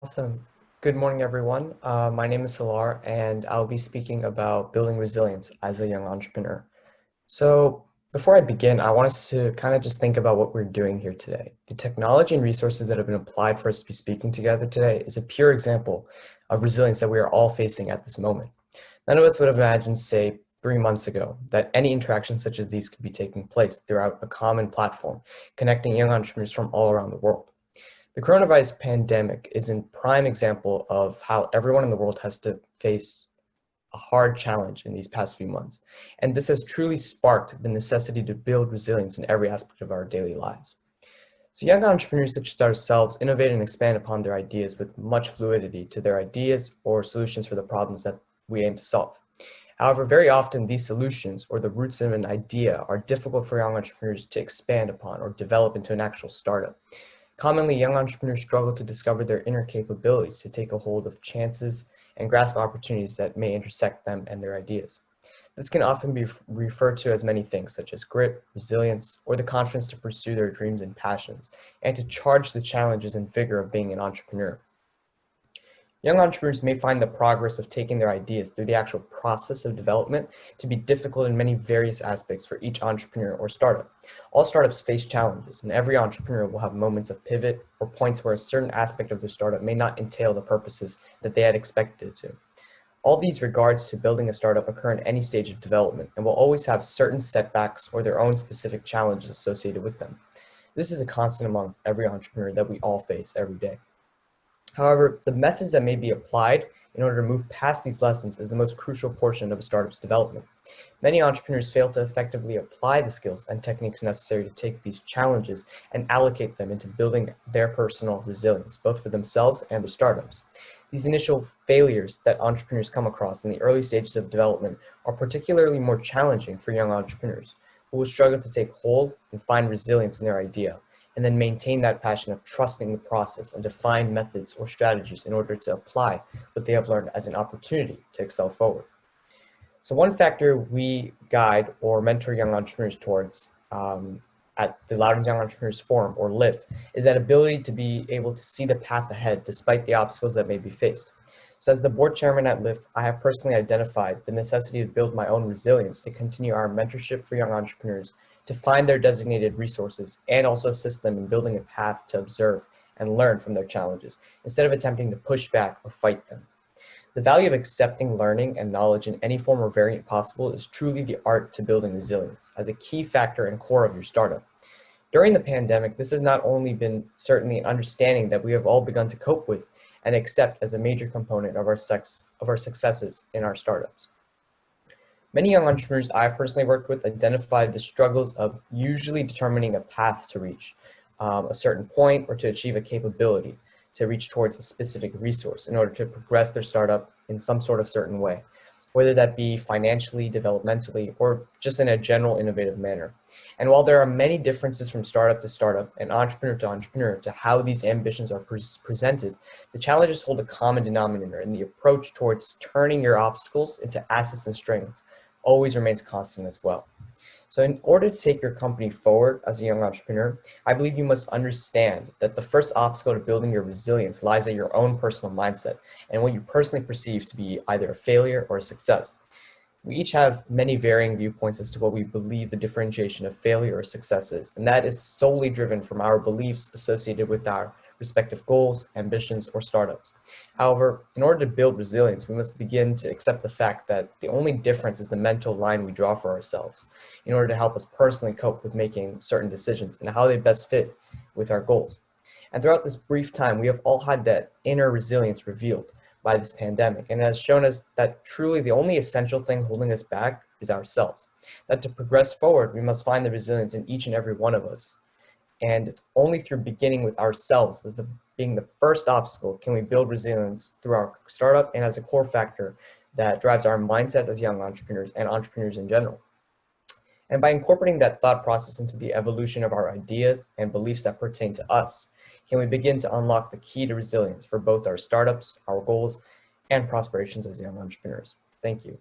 Awesome. Good morning, everyone. My name is Salar, and I'll be speaking about building resilience as a young entrepreneur. So, before I begin, I want us to kind of just think about what we're doing here today. The technology and resources that have been applied for us to be speaking together today is a pure example of resilience that we are all facing at this moment. None of us would have imagined, say, 3 months ago, that any interactions such as these could be taking place throughout a common platform, connecting young entrepreneurs from all around the world. The coronavirus pandemic is a prime example of how everyone in the world has to face a hard challenge in these past few months. And this has truly sparked the necessity to build resilience in every aspect of our daily lives. So young entrepreneurs such as ourselves innovate and expand upon their ideas with much fluidity to their ideas or solutions for the problems that we aim to solve. However, very often these solutions or the roots of an idea are difficult for young entrepreneurs to expand upon or develop into an actual startup. Commonly, young entrepreneurs struggle to discover their inner capabilities to take a hold of chances and grasp opportunities that may intersect them and their ideas. This can often be referred to as many things, such as grit, resilience, or the confidence to pursue their dreams and passions, and to charge the challenges and vigor of being an entrepreneur. Young entrepreneurs may find the progress of taking their ideas through the actual process of development to be difficult in many various aspects for each entrepreneur or startup. All startups face challenges, and every entrepreneur will have moments of pivot or points where a certain aspect of their startup may not entail the purposes that they had expected it to. All these regards to building a startup occur in any stage of development and will always have certain setbacks or their own specific challenges associated with them. This is a constant among every entrepreneur that we all face every day. However, the methods that may be applied in order to move past these lessons is the most crucial portion of a startup's development. Many entrepreneurs fail to effectively apply the skills and techniques necessary to take these challenges and allocate them into building their personal resilience, both for themselves and their startups. These initial failures that entrepreneurs come across in the early stages of development are particularly more challenging for young entrepreneurs who will struggle to take hold and find resilience in their idea, and then maintain that passion of trusting the process and define methods or strategies in order to apply what they have learned as an opportunity to excel forward. So one factor we guide or mentor young entrepreneurs towards at the Loudon Young Entrepreneurs Forum, or LIF, is that ability to be able to see the path ahead despite the obstacles that may be faced. So as the board chairman at LIF, I have personally identified the necessity to build my own resilience to continue our mentorship for young entrepreneurs, to find their designated resources, and also assist them in building a path to observe and learn from their challenges, instead of attempting to push back or fight them. The value of accepting learning and knowledge in any form or variant possible is truly the art to building resilience as a key factor and core of your startup. During the pandemic, this has not only been certainly an understanding that we have all begun to cope with and accept as a major component of our successes in our startups. Many young entrepreneurs I've personally worked with identified the struggles of usually determining a path to reach a certain point or to achieve a capability to reach towards a specific resource in order to progress their startup in some sort of certain way, whether that be financially, developmentally, or just in a general innovative manner. And while there are many differences from startup to startup and entrepreneur to how these ambitions are presented, the challenges hold a common denominator, and the approach towards turning your obstacles into assets and strengths always remains constant as well. So in order to take your company forward as a young entrepreneur, I believe you must understand that the first obstacle to building your resilience lies at your own personal mindset and what you personally perceive to be either a failure or a success. We each have many varying viewpoints as to what we believe the differentiation of failure or success is, and that is solely driven from our beliefs associated with our respective goals, ambitions, or startups. However, in order to build resilience, we must begin to accept the fact that the only difference is the mental line we draw for ourselves in order to help us personally cope with making certain decisions and how they best fit with our goals. And throughout this brief time, we have all had that inner resilience revealed by this pandemic, and has shown us that truly the only essential thing holding us back is ourselves. That to progress forward, we must find the resilience in each and every one of us. And only through beginning with ourselves as being the first obstacle can we build resilience through our startup and as a core factor that drives our mindset as young entrepreneurs and entrepreneurs in general. And by incorporating that thought process into the evolution of our ideas and beliefs that pertain to us, can we begin to unlock the key to resilience for both our startups, our goals, and prosperations as young entrepreneurs. Thank you.